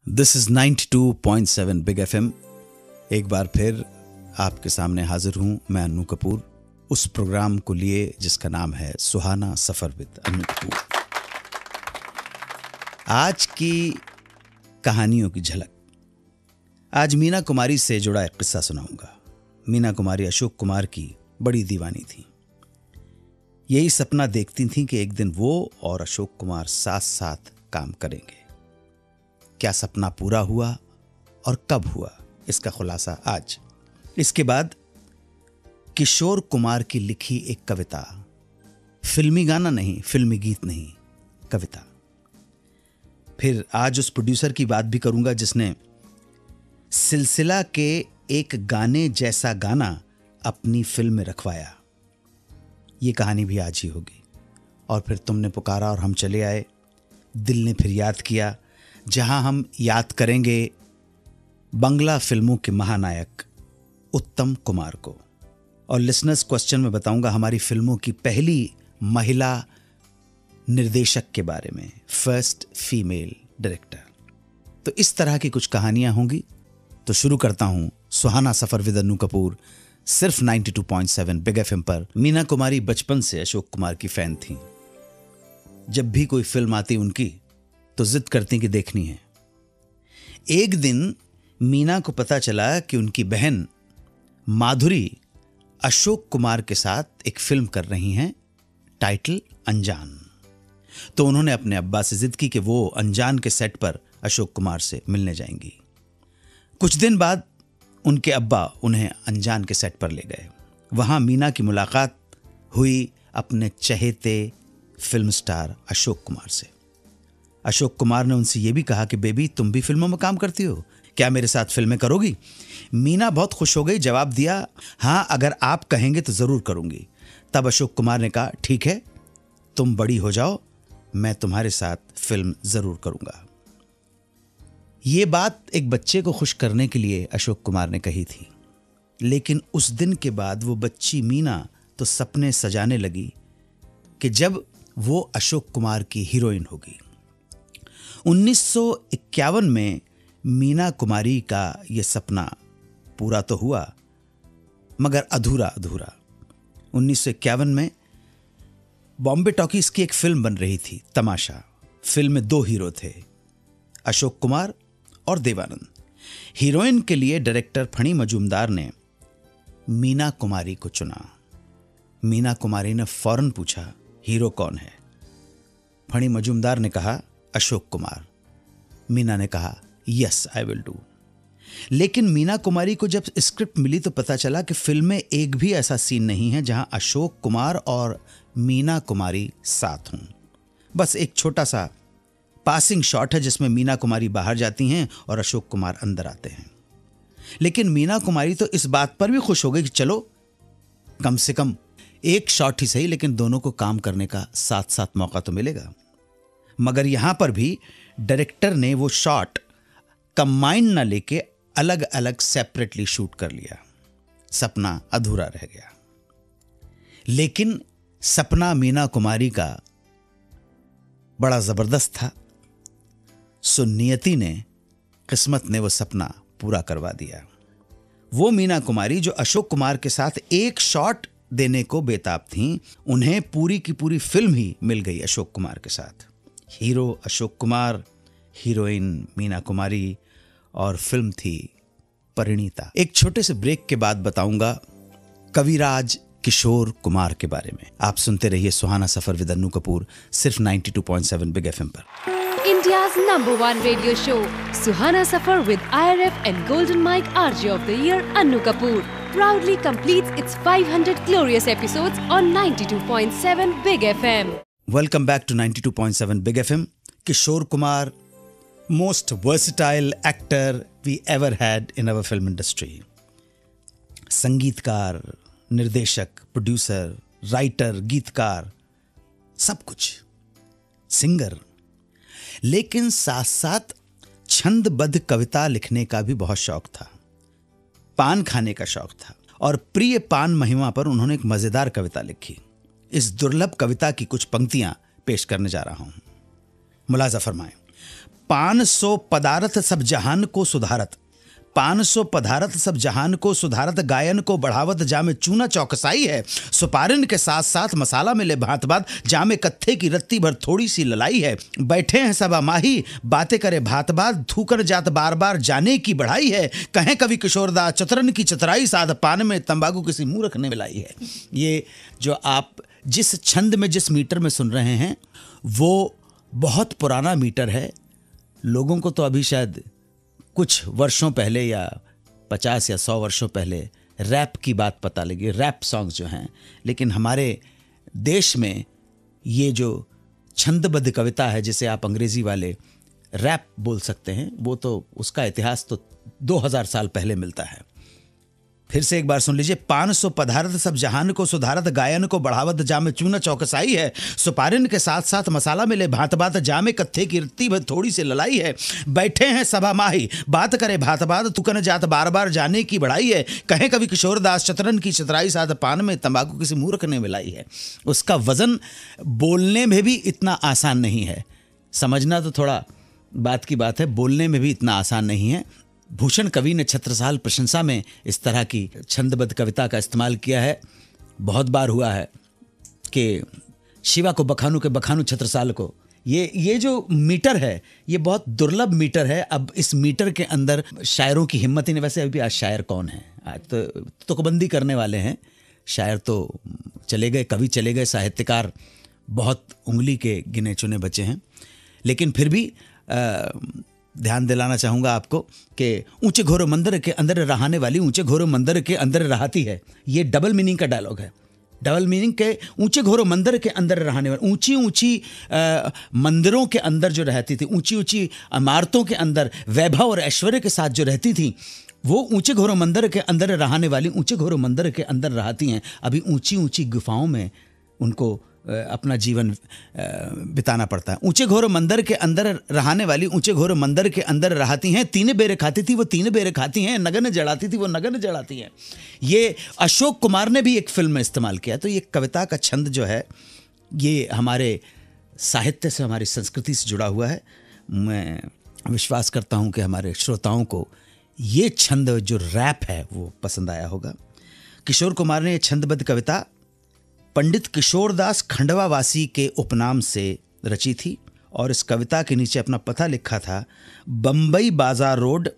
This is 92.7 big FM. एक बार फिर आपके सामने हाजिर हूं मैं अन्नू कपूर, उस प्रोग्राम को लिए जिसका नाम है सुहाना सफर विद अन्नू कपूर। आज की कहानियों की झलक। आज मीना कुमारी से जुड़ा एक किस्सा सुनाऊंगा। मीना कुमारी अशोक कुमार की बड़ी दीवानी थी। यही सपना देखती थी कि एक दिन वो और अशोक कुमार साथ साथ काम करेंगे। क्या सपना पूरा हुआ और कब हुआ, इसका खुलासा आज। इसके बाद किशोर कुमार की लिखी एक कविता, फिल्मी गाना नहीं, फिल्मी गीत नहीं, कविता। फिर आज उस प्रोड्यूसर की बात भी करूंगा जिसने सिलसिला के एक गाने जैसा गाना अपनी फिल्म में रखवाया। ये कहानी भी आज ही होगी। और फिर तुमने पुकारा और हम चले आए, दिल ने फिर याद किया, जहां हम याद करेंगे बंगला फिल्मों के महानायक उत्तम कुमार को। और लिसनर्स क्वेश्चन में बताऊंगा हमारी फिल्मों की पहली महिला निर्देशक के बारे में, फर्स्ट फीमेल डायरेक्टर। तो इस तरह की कुछ कहानियां होंगी। तो शुरू करता हूं सुहाना सफर विद अन्नू कपूर, सिर्फ 92.7 बिग एफएम पर। मीना कुमारी बचपन से अशोक कुमार की फैन थी। जब भी कोई फिल्म आती उनकी तो जिद करती कि देखनी है। एक दिन मीना को पता चला कि उनकी बहन माधुरी अशोक कुमार के साथ एक फिल्म कर रही हैं, टाइटल अनजान। तो उन्होंने अपने अब्बा से जिद की कि वो अनजान के सेट पर अशोक कुमार से मिलने जाएंगी। कुछ दिन बाद उनके अब्बा उन्हें अनजान के सेट पर ले गए। वहां मीना की मुलाकात हुई अपने चहेते फिल्म स्टार अशोक कुमार से। अशोक कुमार ने उनसे यह भी कहा कि बेबी, तुम भी फिल्मों में काम करती हो, क्या मेरे साथ फिल्में करोगी? मीना बहुत खुश हो गई, जवाब दिया, हाँ अगर आप कहेंगे तो जरूर करूंगी। तब अशोक कुमार ने कहा, ठीक है, तुम बड़ी हो जाओ, मैं तुम्हारे साथ फिल्म जरूर करूंगा। ये बात एक बच्चे को खुश करने के लिए अशोक कुमार ने कही थी। लेकिन उस दिन के बाद वो बच्ची मीना तो सपने सजाने लगी कि जब वो अशोक कुमार की हीरोइन होगी। 1951 में मीना कुमारी का यह सपना पूरा तो हुआ, मगर अधूरा अधूरा। 1951 में बॉम्बे टॉकीज की एक फिल्म बन रही थी, तमाशा। फिल्म में दो हीरो थे, अशोक कुमार और देवानंद। हीरोइन के लिए डायरेक्टर फणी मजूमदार ने मीना कुमारी को चुना। मीना कुमारी ने फौरन पूछा, हीरो कौन है? फणी मजूमदार ने कहा, अशोक कुमार। मीना ने कहा, यस आई विल डू। लेकिन मीना कुमारी को जब स्क्रिप्ट मिली तो पता चला कि फिल्म में एक भी ऐसा सीन नहीं है जहां अशोक कुमार और मीना कुमारी साथ हों। बस एक छोटा सा पासिंग शॉट है जिसमें मीना कुमारी बाहर जाती हैं और अशोक कुमार अंदर आते हैं। लेकिन मीना कुमारी तो इस बात पर भी खुश हो गई कि चलो कम से कम एक शॉट ही सही, लेकिन दोनों को काम करने का साथ साथ मौका तो मिलेगा। मगर यहां पर भी डायरेक्टर ने वो शॉट कंबाइन ना लेके अलग अलग सेपरेटली शूट कर लिया। सपना अधूरा रह गया। लेकिन सपना मीना कुमारी का बड़ा जबरदस्त था। सो नियति ने, किस्मत ने वो सपना पूरा करवा दिया। वो मीना कुमारी जो अशोक कुमार के साथ एक शॉट देने को बेताब थीं, उन्हें पूरी की पूरी फिल्म ही मिल गई अशोक कुमार के साथ। हीरो अशोक कुमार, हीरोइन मीना कुमारी, और फिल्म थी परिणीता। एक छोटे से ब्रेक के बाद बताऊंगा कविराज किशोर कुमार के बारे में। आप सुनते रहिए सुहाना सफर विद अन्नू कपूर, सिर्फ 92.7 बिग एफएम पर। India's #1 radio show, Suhana Safar with IRF and Golden Mike RJ of the Year, Annu Kapoor, proudly completes its 500 glorious episodes on 92.7 Big FM. Welcome back to 92.7 Big FM. Kishore Kumar, most versatile actor we ever had in our film industry. संगीतकार, निर्देशक, producer, writer, गीतकार, सब कुछ, singer. लेकिन साथ साथ छंदबद्ध कविता लिखने का भी बहुत शौक था। पान खाने का शौक था और प्रिय पान महिमा पर उन्होंने एक मजेदार कविता लिखी। इस दुर्लभ कविता की कुछ पंक्तियां पेश करने जा रहा हूं, मुलाजा फरमाएं। 500 पदार्थ सब जहान को सुधारत, 500 पदार्थ सब जहान को सुधारत, गायन को बढ़ावत जामे चूना चौकसाई है, सुपारिन के साथ साथ मसाला मिले भांत भात, जामे कत्थे की रत्ती भर थोड़ी सी ललाई है, बैठे हैं सब माही बातें करे भात भात, थूकर जात बार बार जाने की बढ़ाई है, कहें कवि किशोरदास चतरन की चतराई साध, पान में तंबाकू किसी मूर्ख ने मिलाई है। ये जो आप जिस छंद में जिस मीटर में सुन रहे हैं वो बहुत पुराना मीटर है। लोगों को तो अभी शायद कुछ वर्षों पहले या 50 या 100 वर्षों पहले रैप की बात पता लगी, रैप सॉन्ग्स जो हैं, लेकिन हमारे देश में ये जो छंदबद्ध कविता है जिसे आप अंग्रेजी वाले रैप बोल सकते हैं, वो तो उसका इतिहास तो 2000 साल पहले मिलता है। फिर से एक बार सुन लीजिए। 500 पदार्थ सब जहान को सुधारत, गायन को बढ़ावत जामे चूना चौकसाई है, सुपारिन के साथ साथ मसाला मिले भात भात, जामे कत्थे की रत्ती भर थोड़ी सी ललाई है, बैठे हैं सभा माही बात करे भात भात, तुकन जात बार बार जाने की बढ़ाई है, कहें कवि किशोरदास चतरन की चतराई साथ, पान में तंबाकू किसी मूर्ख ने मिलाई है। उसका वजन बोलने में भी इतना आसान नहीं है, समझना तो थोड़ा बात की बात है, बोलने में भी इतना आसान नहीं है। भूषण कवि ने छत्रसाल प्रशंसा में इस तरह की छंदबद्ध कविता का इस्तेमाल किया है। बहुत बार हुआ है कि शिवा को बखानू के बखानू छत्रसाल को। ये जो मीटर है ये बहुत दुर्लभ मीटर है। अब इस मीटर के अंदर शायरों की हिम्मत ही नहीं। वैसे अभी आज शायर कौन है? आज तो तुकबंदी करने वाले हैं। शायर तो चले गए, कवि चले गए, साहित्यकार बहुत उंगली के गिने चुने बचे हैं। लेकिन फिर भी ध्यान दिलाना चाहूँगा आपको कि ऊंचे घोर मंदिर के अंदर रहने वाली ऊंचे घोर मंदिर के अंदर रहती है। ये डबल मीनिंग का डायलॉग है। डबल मीनिंग के ऊंचे घोर मंदिर के अंदर रहने वाली, ऊंची ऊंची मंदिरों के अंदर जो रहती थी, ऊंची ऊंची इमारतों के अंदर वैभव और ऐश्वर्य के साथ जो रहती थी, वो ऊंचे घोर मंदिर के अंदर रहने वाली ऊंचे घोर मंदिर के अंदर रहती हैं। अभी ऊंची ऊंची गुफाओं में उनको अपना जीवन बिताना पड़ता है। ऊंचे घोर मंदिर के अंदर रहने वाली ऊंचे घोर मंदिर के अंदर रहती हैं। 3 बेर खाती थी वो 3 बेर खाती हैं, नगन जड़ाती थी वो नगन जड़ाती हैं। ये अशोक कुमार ने भी एक फिल्म में इस्तेमाल किया। तो ये कविता का छंद जो है ये हमारे साहित्य से, हमारी संस्कृति से जुड़ा हुआ है। मैं विश्वास करता हूँ कि हमारे श्रोताओं को ये छंद जो रैप है वो पसंद आया होगा। किशोर कुमार ने ये छंदबद्ध कविता पंडित किशोरदास खंडवा वासी के उपनाम से रची थी और इस कविता के नीचे अपना पता लिखा था, बम्बई बाजार रोड,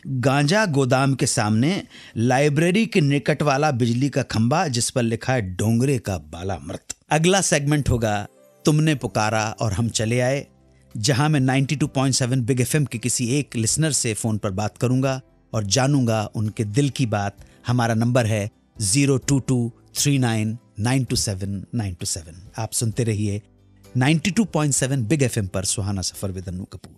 गांजा गोदाम के सामने, लाइब्रेरी के निकट वाला बिजली का खंबा जिस पर लिखा है डोंगरे का बाला मृत। अगला सेगमेंट होगा तुमने पुकारा और हम चले आए, जहां मैं 92.7 बिग एफएम के किसी एक लिसनर से फोन पर बात करूंगा और जानूंगा उनके दिल की बात। हमारा नंबर है 02239927927। आप सुनते रहिए 92.7 बिग एफएम पर Suhana Safar with Annu Kapoor.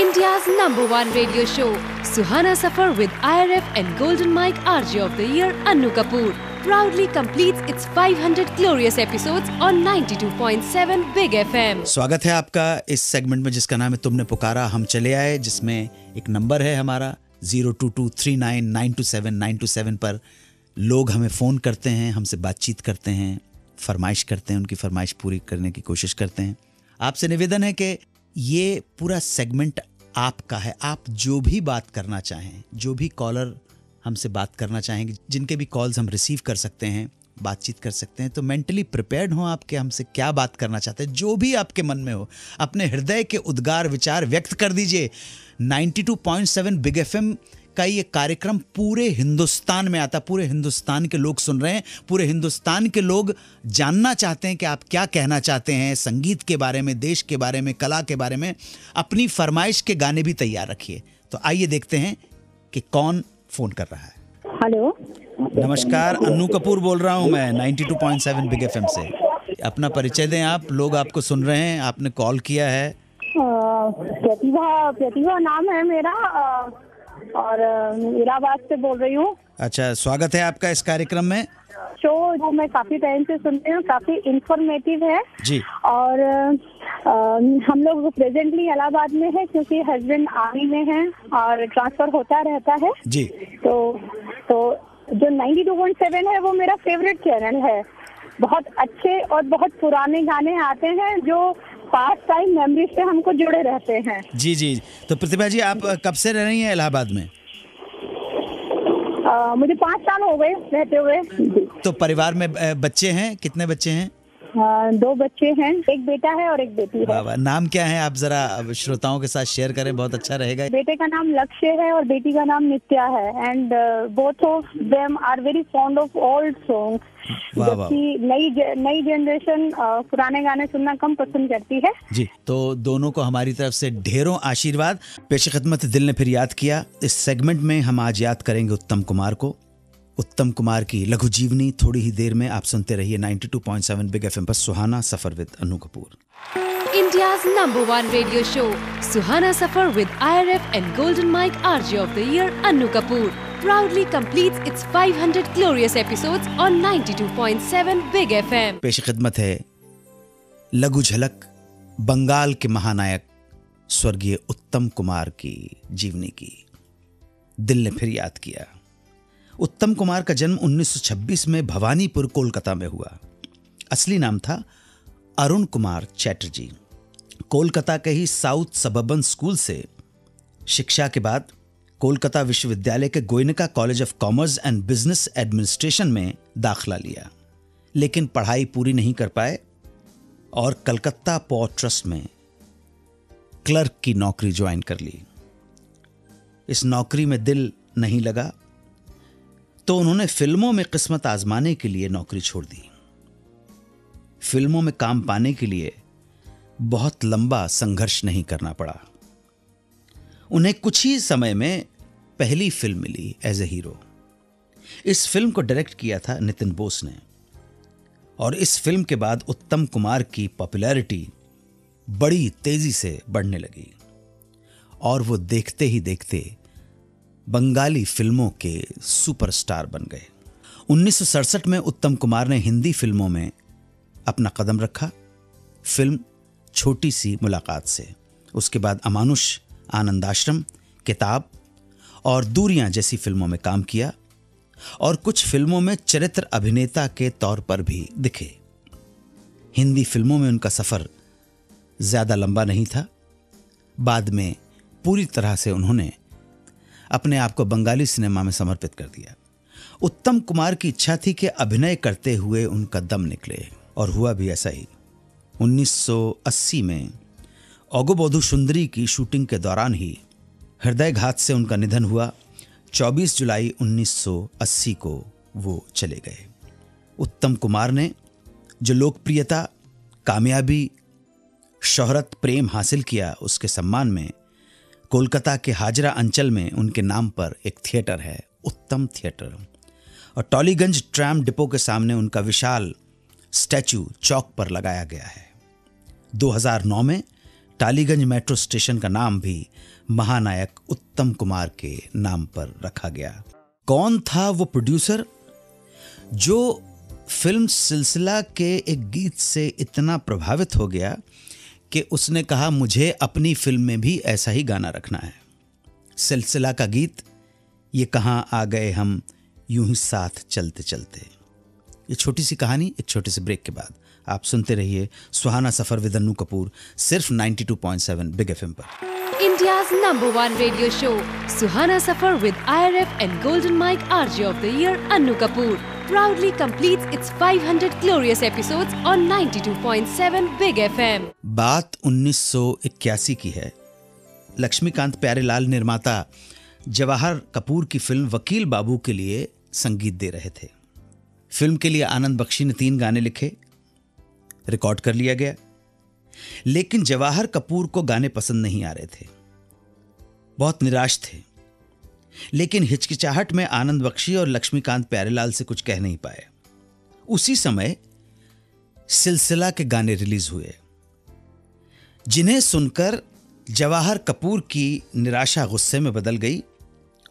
India's #1 radio show, Suhana Safar with IRF and Golden Mike RJ of the Year, Annu Kapoor, proudly completes its 500 glorious episodes on 92.7 Big FM. स्वागत है आपका इस सेगमेंट में जिसका नाम है तुमने पुकारा हम चले आए, जिसमें एक नंबर है हमारा 02239927927 पर लोग हमें फ़ोन करते हैं, हमसे बातचीत करते हैं, फरमाइश करते हैं, उनकी फरमाइश पूरी करने की कोशिश करते हैं। आपसे निवेदन है कि ये पूरा सेगमेंट आपका है। आप जो भी बात करना चाहें, जो भी कॉलर हमसे बात करना चाहेंगे, जिनके भी कॉल्स हम रिसीव कर सकते हैं, बातचीत कर सकते हैं, तो मेंटली प्रिपेयर्ड हों आपके हमसे क्या बात करना चाहते हैं। जो भी आपके मन में हो, अपने हृदय के उद्गार विचार व्यक्त कर दीजिए। 92.7 बिग एफएम का ये कार्यक्रम पूरे हिंदुस्तान में आता, पूरे हिंदुस्तान के लोग सुन रहे हैं, पूरे हिंदुस्तान के लोग जानना चाहते हैं कि आप क्या कहना चाहते हैं संगीत के बारे में, देश के बारे में, कला के बारे में। अपनी फरमाइश के गाने भी तैयार रखिए। तो आइए देखते हैं कि कौन फोन कर रहा है। हेलो, नमस्कार, अन्नू कपूर बोल रहा हूं मैं 92.7 बिग एफएम से। अपना परिचय दें आप, लोग आपको सुन रहे हैं, आपने कॉल किया है। प्रतिभा नाम है मेरा और इलाहाबाद से बोल रही हूँ। अच्छा, स्वागत है आपका इस कार्यक्रम में। शो जो मैं काफी टाइम से सुनती हूँ, काफी इंफॉर्मेटिव है जी। और हम लोग प्रेजेंटली इलाहाबाद में है क्योंकि हस्बैंड आर्मी में है और ट्रांसफर होता रहता है जी। तो जो 92.7 है वो मेरा फेवरेट चैनल है। बहुत अच्छे और बहुत पुराने गाने आते हैं जो पास्ट टाइम मेमोरी से हमको जुड़े रहते हैं। जी जी। तो प्रतिभा जी, आप कब से रह रही हैं इलाहाबाद में? मुझे 5 साल हो गए रहते हुए। तो परिवार में बच्चे हैं? कितने बच्चे हैं? 2 बच्चे हैं, एक बेटा है और एक बेटी है। वाह वाह। नाम क्या है, आप जरा श्रोताओं के साथ शेयर करें, बहुत अच्छा रहेगा। बेटे का नाम लक्ष्य है और बेटी का नाम नित्या है। And both of them are very fond of old songs. जबकि नई जनरेशन पुराने गाने सुनना कम पसंद करती है। जी, तो दोनों को हमारी तरफ से ढेरों आशीर्वाद। पेश खिदमत दिल ने फिर याद किया। इस सेगमेंट में हम आज याद करेंगे उत्तम कुमार को। उत्तम कुमार की लघु जीवनी थोड़ी ही देर में। आप सुनते रहिए 92.7 बिग एफएम पर Suhana Safar with Anu Kapoor. India's #1 radio show, Suhana Safar with IRF and Golden Mike RJ of the Year, Anu Kapoor, proudly completes its 500 glorious episodes on 92.7 Big FM. पेश खिदमत है लघु झलक बंगाल के महानायक स्वर्गीय उत्तम कुमार की जीवनी की। दिल ने फिर याद किया। उत्तम कुमार का जन्म 1926 में भवानीपुर कोलकाता में हुआ। असली नाम था अरुण कुमार चैटर्जी। कोलकाता के ही साउथ सबर्बन स्कूल से शिक्षा के बाद कोलकाता विश्वविद्यालय के Goenka college of commerce and business administration में दाखिला लिया, लेकिन पढ़ाई पूरी नहीं कर पाए और कलकत्ता पोर्ट ट्रस्ट में क्लर्क की नौकरी ज्वाइन कर ली। इस नौकरी में दिल नहीं लगा तो उन्होंने फिल्मों में किस्मत आजमाने के लिए नौकरी छोड़ दी। फिल्मों में काम पाने के लिए बहुत लंबा संघर्ष नहीं करना पड़ा। उन्हें कुछ ही समय में पहली फिल्म मिली एज ए हीरो। इस फिल्म को डायरेक्ट किया था नितिन बोस ने और इस फिल्म के बाद उत्तम कुमार की पॉपुलैरिटी बड़ी तेजी से बढ़ने लगी और वो देखते ही देखते बंगाली फिल्मों के सुपरस्टार बन गए। 1967 में उत्तम कुमार ने हिंदी फिल्मों में अपना कदम रखा, फिल्म छोटी सी मुलाकात से। उसके बाद अमानुष, आनंदाश्रम, किताब और दूरियां जैसी फिल्मों में काम किया और कुछ फिल्मों में चरित्र अभिनेता के तौर पर भी दिखे। हिंदी फिल्मों में उनका सफर ज्यादा लंबा नहीं था। बाद में पूरी तरह से उन्होंने अपने आप को बंगाली सिनेमा में समर्पित कर दिया। उत्तम कुमार की इच्छा थी कि अभिनय करते हुए उनका दम निकले और हुआ भी ऐसा ही। 1980 में ओगोबोधु सुंदरी की शूटिंग के दौरान ही हृदयघात से उनका निधन हुआ। 24 जुलाई 1980 को वो चले गए। उत्तम कुमार ने जो लोकप्रियता, कामयाबी, शोहरत, प्रेम हासिल किया, उसके सम्मान में कोलकाता के हाजरा अंचल में उनके नाम पर एक थिएटर है, उत्तम थिएटर, और टॉलीगंज ट्राम डिपो के सामने उनका विशाल स्टैचू चौक पर लगाया गया है। 2009 में टालीगंज मेट्रो स्टेशन का नाम भी महानायक उत्तम कुमार के नाम पर रखा गया। कौन था वो प्रोड्यूसर जो फिल्म सिलसिला के एक गीत से इतना प्रभावित हो गया कि उसने कहा मुझे अपनी फिल्म में भी ऐसा ही गाना रखना है। सिलसिला का गीत ये कहाँ आ गए हम यूं ही साथ चलते चलते। ये छोटी सी कहानी एक छोटे से ब्रेक के बाद। आप सुनते रहिए सुहाना सफर विद अन्नू कपूर, सिर्फ 92.7 बिग एफएम पर। India's #1 radio show, Suhana Safar with IRF and Golden Mike RJ of the Year, Anu Kapoor, proudly completes its 500 glorious episodes on 92.7 Big FM. बात 1981 की है। लक्ष्मीकांत प्यारेलाल निर्माता जवाहर कपूर की फिल्म वकील बाबू के लिए संगीत दे रहे थे। फिल्म के लिए आनंद बख्शी ने 3 गाने लिखे, रिकॉर्ड कर लिया गया, लेकिन जवाहर कपूर को गाने पसंद नहीं आ रहे थे, बहुत निराश थे। लेकिन हिचकिचाहट में आनंद बख्शी और लक्ष्मीकांत प्यारेलाल से कुछ कह नहीं पाए। उसी समय सिलसिला के गाने रिलीज हुए, जिन्हें सुनकर जवाहर कपूर की निराशा गुस्से में बदल गई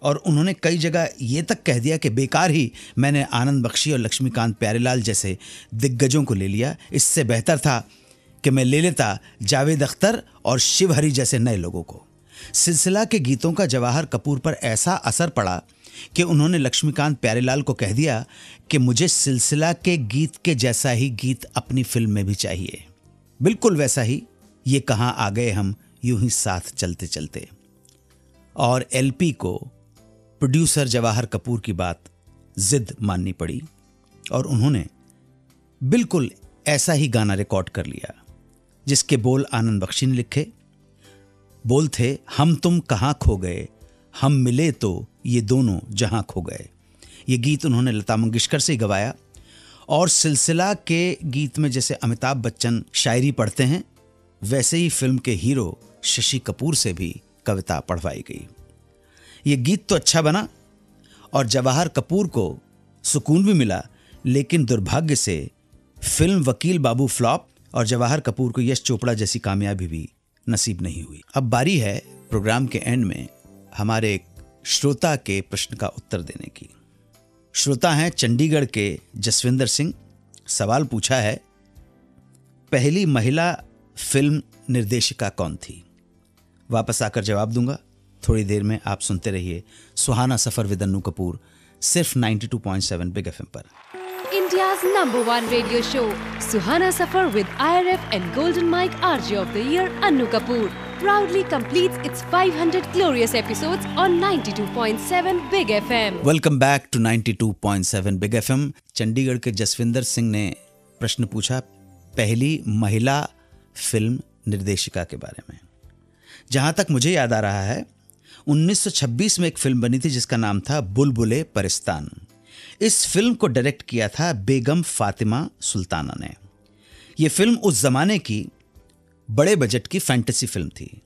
और उन्होंने कई जगह यह तक कह दिया कि बेकार ही मैंने आनंद बख्शी और लक्ष्मीकांत प्यारेलाल जैसे दिग्गजों को ले लिया, इससे बेहतर था कि मैं ले लेता जावेद अख्तर और शिवहरी जैसे नए लोगों को। सिलसिला के गीतों का जवाहर कपूर पर ऐसा असर पड़ा कि उन्होंने लक्ष्मीकांत प्यारेलाल को कह दिया कि मुझे सिलसिला के गीत के जैसा ही गीत अपनी फिल्म में भी चाहिए, बिल्कुल वैसा ही ये कहाँ आ गए हम यूं ही साथ चलते चलते। और एलपी को प्रोड्यूसर जवाहर कपूर की बात जिद माननी पड़ी और उन्होंने बिल्कुल ऐसा ही गाना रिकॉर्ड कर लिया, जिसके बोल आनंद बख्शी ने लिखे। बोल थे, हम तुम कहाँ खो गए, हम मिले तो ये दोनों जहां खो गए। ये गीत उन्होंने लता मंगेशकर से गवाया और सिलसिला के गीत में जैसे अमिताभ बच्चन शायरी पढ़ते हैं, वैसे ही फिल्म के हीरो शशि कपूर से भी कविता पढ़वाई गई। ये गीत तो अच्छा बना और जवाहर कपूर को सुकून भी मिला, लेकिन दुर्भाग्य से फिल्म वकील बाबू फ्लॉप और जवाहर कपूर को यश चोपड़ा जैसी कामयाबी भी नसीब नहीं हुई। अब बारी है प्रोग्राम के एंड में हमारे एक श्रोता के प्रश्न का उत्तर देने की। श्रोता हैं चंडीगढ़ के जसविंदर सिंह। सवाल पूछा है, पहली महिला फिल्म निर्देशिका कौन थी? वापस आकर जवाब दूंगा। थोड़ी देर में आप सुनते रहिए सुहाना सफर विद अन्नू कपूर, सिर्फ 92.7 बिग एफएम पर। India's #1 radio show, Suhana Safar with IRF and Golden Mike RJ of the Year, Annu Kapoor, proudly completes its 500 glorious episodes on 92.7 Big FM. Welcome back to 92.7 Big FM. Chandigarh के जसविंदर सिंह ने प्रश्न पूछा पहली महिला film निर्देशिका के बारे में। जहां तक मुझे याद आ रहा है, 1926 में एक फिल्म बनी थी जिसका नाम था बुलबुले परिस्तान। इस फिल्म को डायरेक्ट किया था बेगम फातिमा सुल्ताना ने। यह फिल्म उस जमाने की बड़े बजट की फैंटेसी फिल्म थी।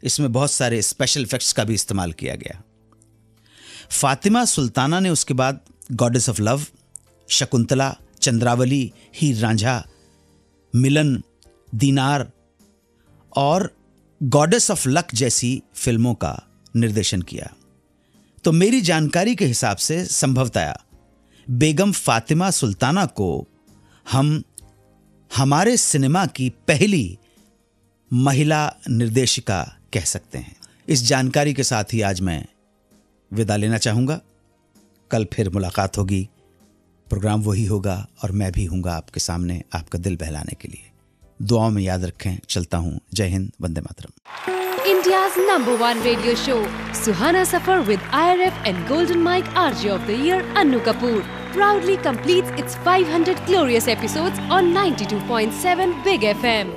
इसमें बहुत सारे स्पेशल इफेक्ट्स का भी इस्तेमाल किया गया। फातिमा सुल्ताना ने उसके बाद goddess of love, Shakuntala, Chandravali, Heer Ranjha, Milan, Dinar और गॉडेस ऑफ लक जैसी फिल्मों का निर्देशन किया। तो मेरी जानकारी के हिसाब से संभवतया बेगम फातिमा सुल्ताना को हम हमारे सिनेमा की पहली महिला निर्देशिका कह सकते हैं। इस जानकारी के साथ ही आज मैं विदा लेना चाहूंगा। कल फिर मुलाकात होगी, प्रोग्राम वही होगा और मैं भी हूंगा आपके सामने आपका दिल बहलाने के लिए। दुआओं में याद रखें। चलता हूं। जय Hind, Vande Mataram. India's #1 radio show, Suhana Safar with IRF and Golden Mike RJ of the Year, Annu Kapoor, proudly completes its 500 glorious episodes on 92.7 Big FM.